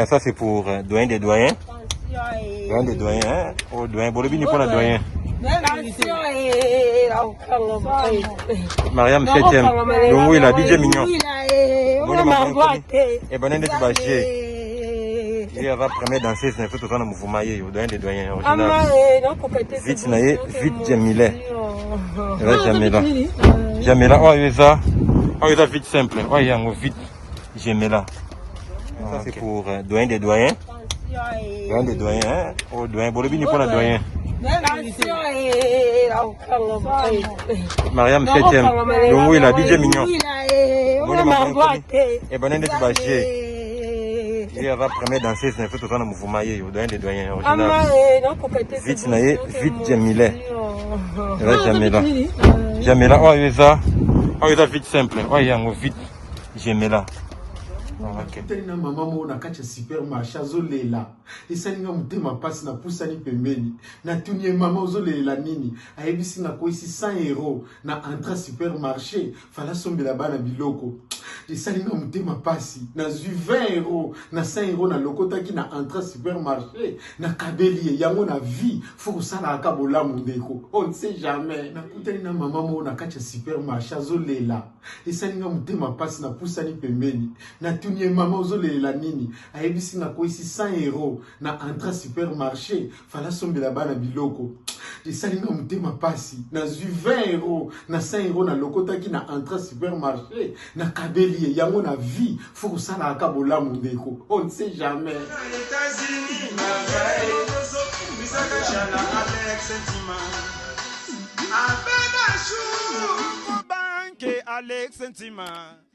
Ça c'est pour doyen des doyens. Doyen des doyens, hein? Oh, doyen, bon, le bini pour la doyen. Mariam 7e. Donc oui, la DJ Mignon. Et ben, on est bâché. Il y a la première danseuse, c'est un peu tout le mouvement, il y a doyen des doyens. Vite, vite, Jamila. Jamila. Jamila, oh, il y a ça. Oh, il y a vite simple. Oh, il y a vite. Jamila. Ça c'est pour doyen des doyens. Doyen des doyens, hein? Oh, doyen, bon, le bini pour la doyen. Mariam 7e. Donc oui, la DJ Mignon. Et ben, on est bâché. Il y a la première danseuse, c'est un peu tout le mouvement, il y a doyen des doyens. Vite, vite, Jamila. Jamila. Jamila, oh, il y a ça. Oh, il y a vite simple. Oh, il y a vite. Jamila. Tena mama mona kacha supermarché azolela esalinga mutema pasi na pusani pembeni na tunie mama ozolela nini ayebisi na koisi 100 € na entrée supermarché fala sombela bana biloko esalinga mutema pasi na zui 20 € na 100 € na lokotaki na entrée supermarché na kabeli yango na vie faut que ça la kabola mundeko on ne sait jamais na kutani na mama mona kacha supermarché azolela esalinga mutema pasi na pusani pembeni na tunie mama ozolela nini ayebisi na koisi 100 € na entrée supermarché fala sombela bana biloko esalinga mutema pasi na zui 20 € na 100 € na lokotaki na entrée supermarché na kabeli yango na vie faut que ça la kabola mundeko on ne sait jamais Banque Alex Sentiment.